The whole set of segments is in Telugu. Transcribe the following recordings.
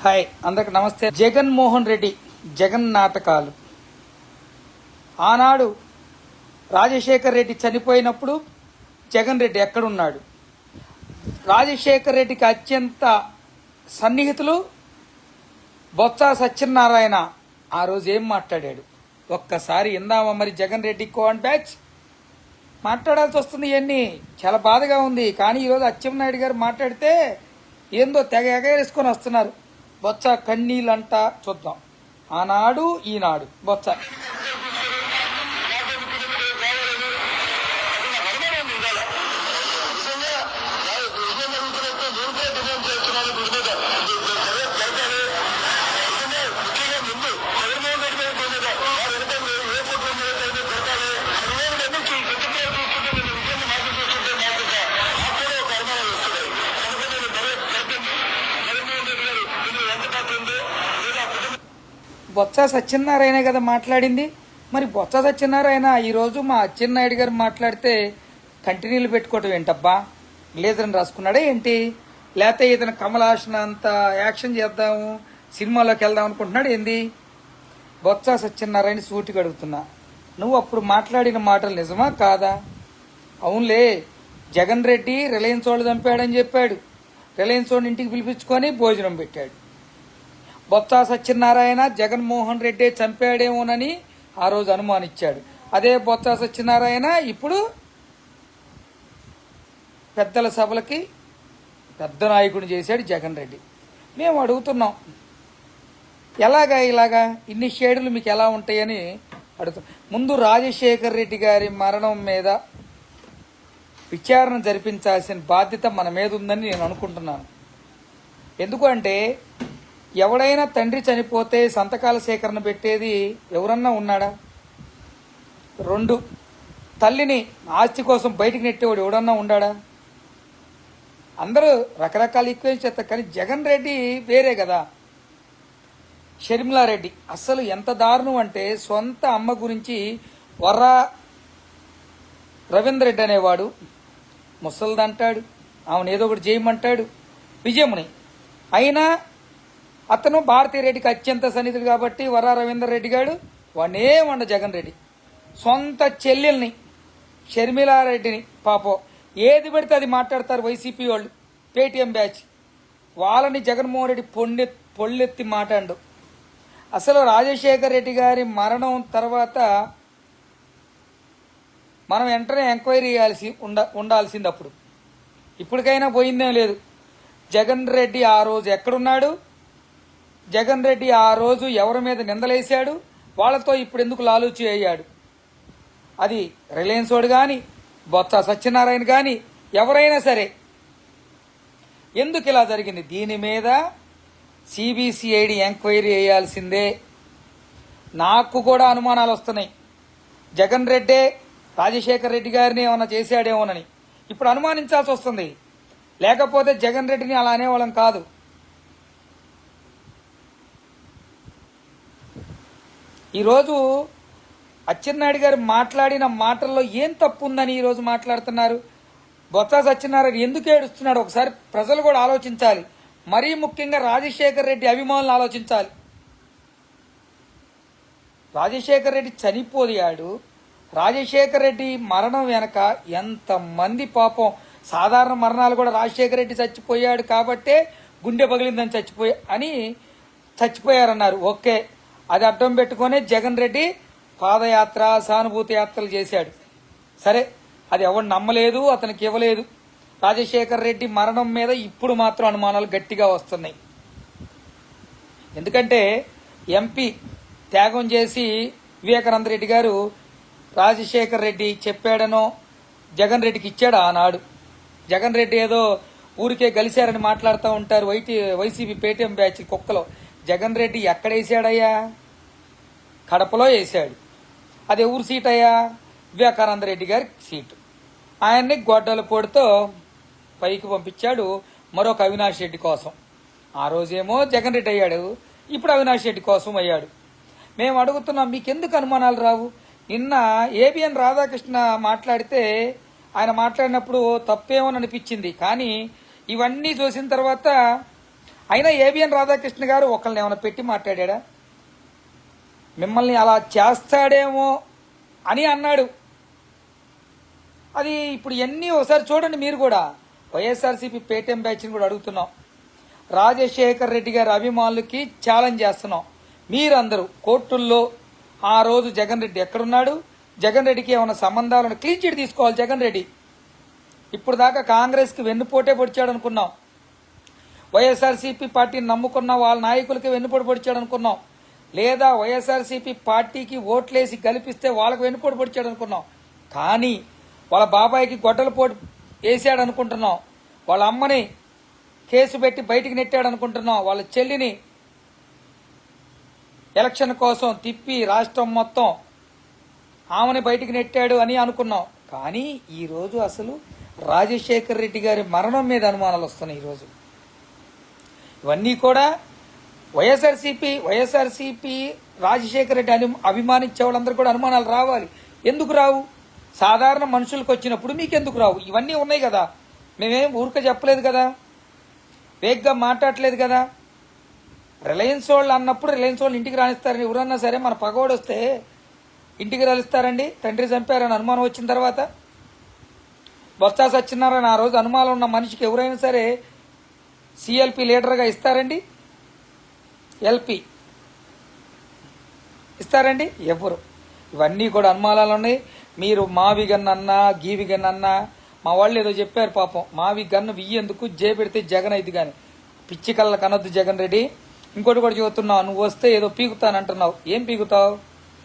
హాయ్, అందరికి నమస్తే. జగన్మోహన్ రెడ్డి జగన్ నాటకాలు. ఆనాడు రాజశేఖర్ రెడ్డి చనిపోయినప్పుడు జగన్ రెడ్డి ఎక్కడున్నాడు? రాజశేఖర్ రెడ్డికి అత్యంత సన్నిహితులు బొత్స సత్యనారాయణ ఆ రోజు ఏం మాట్లాడాడు ఒక్కసారి ఇందామా. మరి జగన్ రెడ్డి కోన్ బ్యాచ్ మాట్లాడాల్సి వస్తుంది. ఇవన్నీ చాలా బాధగా ఉంది. కానీ ఈరోజు అచ్చెన్నాయుడు గారు మాట్లాడితే ఏందో తెగ ఎగరేసుకొని వస్తున్నారు. బొత్స కన్నీళ్ళంట. చూద్దాం. ఆనాడు ఈనాడు బొత్స బొత్స సత్యనారాయణ కదా మాట్లాడింది. మరి బొత్స సత్యనారాయణ ఈరోజు మా అచ్చెన్నాయుడు గారు మాట్లాడితే కంటిన్యూలు పెట్టుకోవటం ఏంటబ్బా? లేజర్ని రాసుకున్నాడా ఏంటి? లేకపోతే ఇతను కమల్ హాసన్ అంత యాక్షన్ చేద్దాము, సినిమాలోకి వెళ్దాం అనుకుంటున్నాడు ఏంది? బొత్స సత్యనారాయణ సూటిగా అడుగుతున్నా, నువ్వు అప్పుడు మాట్లాడిన మాటలు నిజమా కాదా? అవునులే, జగన్ రెడ్డి రిలయన్స్ వాళ్ళు చంపాడని చెప్పాడు. రిలయన్స్ వాడిని ఇంటికి పిలిపించుకొని భోజనం పెట్టాడు. బొత్స సత్యనారాయణ జగన్మోహన్ రెడ్డి చంపాడేమోనని ఆ రోజు అనుమానించాడు. అదే బొత్స సత్యనారాయణ ఇప్పుడు పెద్దల సభలకి పెద్ద నాయకుడిని చేశాడు జగన్ రెడ్డి. మేము అడుగుతున్నాం, ఇలాగా ఇన్ని షేడులు మీకు ఎలా ఉంటాయని అడుగుతాం. ముందు రాజశేఖర్ రెడ్డి గారి మరణం మీద విచారణ జరిపించాల్సిన బాధ్యత మన మీద ఉందని నేను అనుకుంటున్నాను. ఎందుకంటే ఎవడైనా తండ్రి చనిపోతే సంతకాల సేకరణ పెట్టేది ఎవరన్నా ఉన్నాడా? 2, తల్లిని ఆస్తి కోసం బయటికి నెట్టేవాడు ఎవడన్నా ఉన్నాడా? అందరూ రకరకాల ఈక్వేషన్ చేస్తారు. కానీ జగన్ రెడ్డి వేరే కదా. షర్మిలారెడ్డి అసలు ఎంత దారుణం అంటే, సొంత అమ్మ గురించి వర్రా రవీంద్ర రెడ్డి అనేవాడు ముసలిదంటాడు, ఆమెను ఏదో ఒకటి చేయమంటాడు విజయముని. అయినా అతను భారతీరెడ్డికి అత్యంత సన్నిధుడు కాబట్టి వర్రా రవీందర్ రెడ్డి గారు వాడినే వండ జగన్ రెడ్డి సొంత చెల్లెల్ని షర్మిలారెడ్డిని పాపం ఏది పెడితే అది మాట్లాడతారు వైసీపీ వాళ్ళు, పేటీఎం బ్యాచ్. వాళ్ళని జగన్మోహన్ రెడ్డి పొళ్ళెత్తి మాట్లాడు. అసలు రాజశేఖర్ రెడ్డి గారి మరణం తర్వాత మనం వెంటనే ఎంక్వైరీ ఉండాల్సింది. అప్పుడు ఇప్పటికైనా పోయిందేం లేదు. జగన్ రెడ్డి ఆ రోజు ఎక్కడున్నాడు? జగన్ రెడ్డి ఆ రోజు ఎవరి మీద నిందలేశాడు? వాళ్ళతో ఇప్పుడు ఎందుకు లాలూచి అయ్యాడు? అది రిలయన్స్ వాడు కానీ బొత్స సత్యనారాయణ కానీ ఎవరైనా సరే ఎందుకు ఇలా జరిగింది? దీని మీద సిబిసిఐడి ఎంక్వైరీ వేయాల్సిందే. నాకు కూడా అనుమానాలు వస్తున్నాయి. జగన్ రెడ్డే రాజశేఖర్ రెడ్డి గారిని ఏమన్నా చేశాడేమోనని ఇప్పుడు అనుమానించాల్సి వస్తుంది. లేకపోతే జగన్ రెడ్డిని అలా అనేవాళ్ళం కాదు. ఈరోజు అచ్చెన్నాయుడు గారు మాట్లాడిన మాటల్లో ఏం తప్పు ఉందని ఈరోజు మాట్లాడుతున్నారు. బొత్స సత్యనారాయణ ఎందుకు ఏడుస్తున్నాడు ఒకసారి ప్రజలు కూడా ఆలోచించాలి. మరీ ముఖ్యంగా రాజశేఖర్ రెడ్డి అభిమానులు ఆలోచించాలి. రాజశేఖర్ రెడ్డి చనిపోయాడు. రాజశేఖర్ రెడ్డి మరణం వెనక ఎంతమంది పాపం సాధారణ మరణాలు కూడా రాజశేఖర్ రెడ్డి చచ్చిపోయాడు కాబట్టే గుండె పగిలిందని చచ్చిపోయారన్నారు. ఓకే, అది అడ్డం పెట్టుకునే జగన్ రెడ్డి పాదయాత్ర సానుభూతి యాత్రలు చేశాడు. సరే, అది ఎవరు నమ్మలేదు, అతనికి ఇవ్వలేదు. రాజశేఖర్ రెడ్డి మరణం మీద ఇప్పుడు మాత్రం అనుమానాలు గట్టిగా వస్తున్నాయి. ఎందుకంటే ఎంపీ త్యాగం చేసి వివేకానంద రెడ్డి గారు రాజశేఖర్ రెడ్డి చెప్పాడనో జగన్ రెడ్డికి ఇచ్చాడు ఆనాడు. జగన్ రెడ్డి ఏదో ఊరికే గలిశారని మాట్లాడుతూ ఉంటారు వైసీపీ పేటీఎం బ్యాచ్ కుక్కలో. జగన్ రెడ్డి ఎక్కడ వేసాడయ్యా? కడపలో వేసాడు. అది ఊరు సీట్ అయ్యా? వివేకానంద రెడ్డి గారి సీటు. ఆయన్ని గొడ్డల పొడితో పైకి పంపించాడు మరొక అవినాష్ రెడ్డి కోసం. ఆ రోజేమో జగన్ రెడ్డి అయ్యాడు, ఇప్పుడు అవినాష్ రెడ్డి కోసం అయ్యాడు. మేము అడుగుతున్నాం, మీకెందుకు అనుమానాలు రావు? నిన్న ఏబిఎన్ రాధాకృష్ణ మాట్లాడితే ఆయన మాట్లాడినప్పుడు తప్పేమో అనిపించింది. కానీ ఇవన్నీ చూసిన తర్వాత అయినా ఏబిఎన్ రాధాకృష్ణ గారు ఒకళ్ళని ఏమైనా పెట్టి మాట్లాడా? మిమ్మల్ని అలా చేస్తాడేమో అని అన్నాడు. అది ఇప్పుడు ఎన్ని ఒకసారి చూడండి మీరు కూడా. వైఎస్ఆర్సీపీ పేటీఎం బ్యాచ్ని కూడా అడుగుతున్నాం. రాజశేఖర్ రెడ్డి గారి అభిమానులకి ఛాలెంజ్ చేస్తున్నాం. మీరందరూ కోర్టుల్లో ఆ రోజు జగన్ రెడ్డి ఎక్కడున్నాడు, జగన్ రెడ్డికి ఏమైనా సంబంధాలను క్లీన్ చిట్ తీసుకోవాలి. జగన్ రెడ్డి ఇప్పుడు దాకా కాంగ్రెస్కి వెన్నుపోటే పొడిచాడు అనుకున్నాం. వైఎస్ఆర్సీపీ పార్టీని నమ్ముకున్న వాళ్ళ నాయకులకి వెన్నుపోటు పొడిచాడు అనుకున్నాం. లేదా వైఎస్ఆర్సీపీ పార్టీకి ఓట్లేసి గెలిపిస్తే వాళ్ళకి వెన్నుపోటు పొడిచాడు అనుకున్నాం. కానీ వాళ్ళ బాబాయికి గొడ్డల పోటు వేసాడు అనుకుంటున్నాం. వాళ్ళ అమ్మని కేసు పెట్టి బయటికి నెట్టాడు అనుకుంటున్నాం. వాళ్ళ చెల్లిని ఎలక్షన్ కోసం తిప్పి రాష్ట్రం మొత్తం ఆమెని బయటికి నెట్టాడు అని అనుకున్నాం. కానీ ఈరోజు అసలు రాజశేఖర్ రెడ్డి గారి మరణం మీద అనుమానాలు వస్తున్నాయి. ఈరోజు ఇవన్నీ కూడా వైఎస్ఆర్సీపీ రాజశేఖర్ రెడ్డి అభిమానించే వాళ్ళందరూ కూడా అనుమానాలు రావాలి. ఎందుకు రావు? సాధారణ మనుషులకు వచ్చినప్పుడు మీకెందుకు రావు? ఇవన్నీ ఉన్నాయి కదా. మేమేం ఊరిక చెప్పలేదు కదా, వేగ్గా మాట్లాడలేదు కదా. రిలయన్స్ వాళ్ళు అన్నప్పుడు రిలయన్స్ వాళ్ళు ఇంటికి రాణిస్తారని ఎవరన్నా సరే మన పగోడు వస్తే ఇంటికి రాలిస్తారండి? తండ్రి చంపారని అనుమానం వచ్చిన తర్వాత బొత్స సత్యనారాయణ ఆ రోజు అనుమానం ఉన్న మనిషికి ఎవరైనా సరే సిఎల్పి లీడర్గా ఇస్తారండి? ఎల్పి ఇస్తారండి? ఎవరు? ఇవన్నీ కూడా అనుమానాలు ఉన్నాయి. మీరు మావి గన్ అన్నా గీవి గన్ అన్నా, మా వాళ్ళు ఏదో చెప్పారు పాపం, మావి గన్ను వియ్యేందుకు జే పెడితే జగన్ అయింది కానీ పిచ్చి కళ్ళ కనొద్దు జగన్ రెడ్డి. ఇంకోటి కూడా చెబుతున్నావు, నువ్వు వస్తే ఏదో పీకుతానంటున్నావు. ఏం పీకుతావు?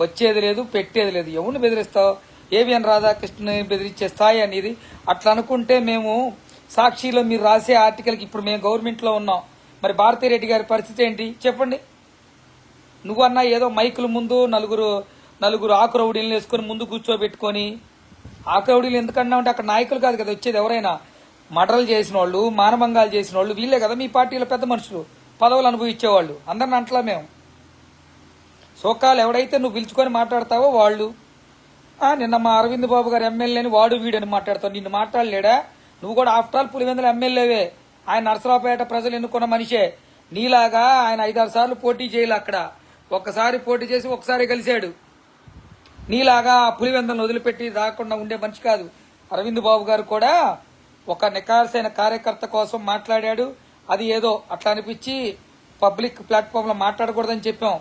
వచ్చేది లేదు, పెట్టేది లేదు. ఎవరిని బెదిరిస్తావు? ఏబిఎన్ రాధాకృష్ణ బెదిరించే స్థాయి అనేది. అట్లా అనుకుంటే మేము సాక్షిలో మీరు రాసే ఆర్టికల్కి ఇప్పుడు మేము గవర్నమెంట్లో ఉన్నాం. మరి భారతీరెడ్డి గారి పరిస్థితి ఏంటి చెప్పండి? నువ్వన్నా ఏదో మైకుల ముందు నలుగురు ఆకురౌడీలను వేసుకొని ముందు కూర్చోబెట్టుకొని, ఆకురౌడీలు ఎందుకన్నా అంటే అక్కడ నాయకులు కాదు కదా వచ్చేది, ఎవరైనా మర్డర్లు చేసిన వాళ్ళు, మానభంగాలు చేసిన వాళ్ళు వీళ్ళే కదా మీ పార్టీలో పెద్ద మనుషులు, పదవులు అనుభవించేవాళ్ళు. అందరిని అంటలా మేము. సోకాలు ఎవడైతే నువ్వు పిలుచుకొని మాట్లాడతావో వాళ్ళు. నిన్న మా అరవింద్ బాబు గారు ఎమ్మెల్యేని వాడు వీడని మాట్లాడతావు. నిన్ను మాట్లాడలేడా? నువ్వు కూడా ఆఫ్టర్ ఆల్ పులివెందుల ఎమ్మెల్యేవే. ఆయన నరసరావుపేట ప్రజలు ఎన్నుకున్న మనిషే. నీలాగా ఆయన 5-6 సార్లు పోటీ చేయాలి. అక్కడ ఒక్కసారి పోటీ చేసి ఒకసారి గెలిచాడు. నీలాగా పులివెందులను వదిలిపెట్టి రాకుండా ఉండే మనిషి కాదు. అరవింద్ బాబు గారు కూడా ఒక నికార్సైన కార్యకర్త కోసం మాట్లాడాడు. అది ఏదో అట్లా అనిపించి పబ్లిక్ ప్లాట్ఫామ్ లో మాట్లాడకూడదని చెప్పాం.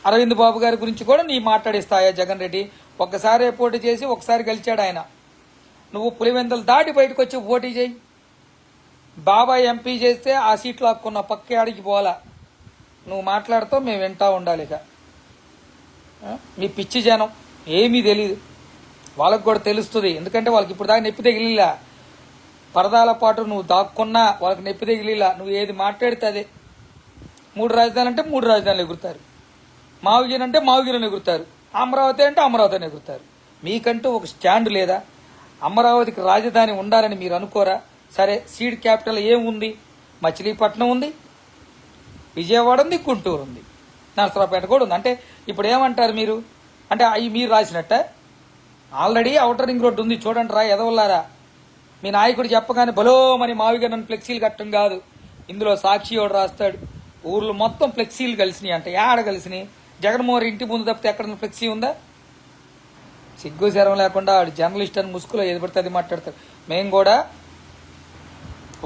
అరవింద్ బాబు గారి గురించి కూడా నీ మాట్లాడిస్తాయా జగన్ రెడ్డి? ఒక్కసారి పోటీ చేసి ఒకసారి గెలిచాడు ఆయన. నువ్వు పులివెందులు దాటి బయటకు వచ్చి పోటీ చేయి. బాబాయ్ ఎంపీ చేస్తే ఆ సీట్లో హక్కున్న పక్కే ఆడికి పోవాలా. నువ్వు మాట్లాడుతావు, మేము వింటా ఉండాలి. ఇక మీ పిచ్చి జనం ఏమీ తెలీదు. వాళ్ళకు కూడా తెలుస్తుంది. ఎందుకంటే వాళ్ళకి ఇప్పుడు దాకా నొప్పి తగిలిలా. పరదాల పాటు నువ్వు దాక్కున్నా వాళ్ళకి నొప్పి తగిలిలా. నువ్వు ఏది మాట్లాడితే అదే. 3 రాజధానులు అంటే 3 రాజధానులు ఎగురుతారు. మావుగిరి అంటే మావుగిరిని ఎగురుతారు. అమరావతి అంటే అమరావతిని ఎగురుతారు. మీకంటూ ఒక స్టాండ్ లేదా? అమరావతికి రాజధాని ఉండాలని మీరు అనుకోరా? సరే, సీడ్ క్యాపిటల్ ఏముంది? మచిలీపట్నం ఉంది, విజయవాడ ఉంది, గుంటూరు ఉంది, నరసరావుపేట కూడా ఉంది. అంటే ఇప్పుడు ఏమంటారు మీరు? అంటే అవి మీరు రాసినట్ట? ఆల్రెడీ ఔటర్ రింగ్ రోడ్డు ఉంది చూడండి రా ఎదవల్లారా. మీ నాయకుడు చెప్పగానే బలో మరి మావిగా నన్ను ఫ్లెక్సీలు కట్టడం కాదు. ఇందులో సాక్షి ఎవడు రాస్తాడు. ఊర్లో మొత్తం ఫ్లెక్సీలు కలిసినాయి. అంటే ఏడ కలిసినాయి? జగన్మోహన్ ఇంటి ముందు తప్పితే ఎక్కడ ఫ్లెక్సీ ఉందా? సిగ్గు శరం లేకుండా ఆడు జర్నలిస్ట్ అని ముసుగులో ఏది పడితే అది మాట్లాడతాడు. మేము కూడా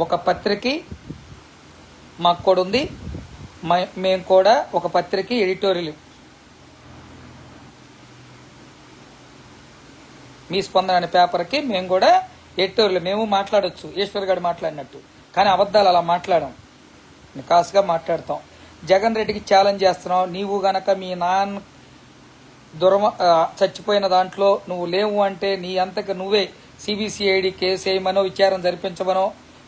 ఒక పత్రిక మాకు కూడా ఉంది. మేము కూడా ఒక పత్రిక ఎడిటోరియల్ మీ స్పందన అనే పేపర్కి మేము కూడా ఎడిటోరియల్ మేము మాట్లాడొచ్చు, ఈశ్వర్ గారు మాట్లాడినట్టు. కానీ అబద్ధాలు అలా మాట్లాడాం, నికాసుగా మాట్లాడతాం. జగన్ రెడ్డికి ఛాలెంజ్ చేస్తున్నాం. నీవు గనక మీ నాన్న చచ్చిపోయిన దాంట్లో నువ్వు లేవు అంటే నీ అంతకు నువ్వే సిబిసిఐడి కేసు వేయమనో, విచారణ జరిపించమనో,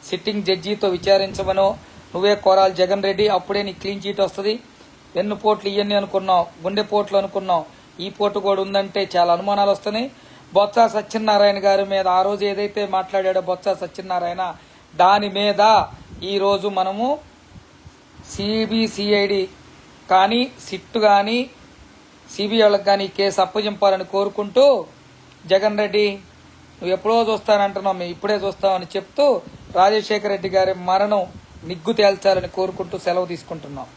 సిట్టింగ్ జడ్జితో విచారించమనో నువ్వే కోరాలి జగన్ రెడ్డి. అప్పుడే నీకు క్లీన్ చీట్ వస్తుంది. వెన్నుపోట్లు ఇవన్నీ అనుకున్నావు, గుండెపోట్లు అనుకున్నావు. ఈ పోటు కూడా ఉందంటే చాలా అనుమానాలు వస్తున్నాయి. బొత్స సత్యనారాయణ గారి మీద ఆ రోజు ఏదైతే మాట్లాడాడో బొత్స సత్యనారాయణ, దాని మీద ఈరోజు మనము సిబిసిఐడి కానీ సిట్ కానీ సిబిఐ వాళ్ళకి కానీ కేసు అప్పగింపాలని కోరుకుంటూ, జగన్ రెడ్డి నువ్వు ఎప్పుడో చూస్తానంటున్నావు, మేము ఇప్పుడే చూస్తామని చెప్తూ రాజశేఖర రెడ్డి గారి మరణం నిగ్గు తేల్చాలని కోరుకుంటూ సెలవు తీసుకుంటున్నాం.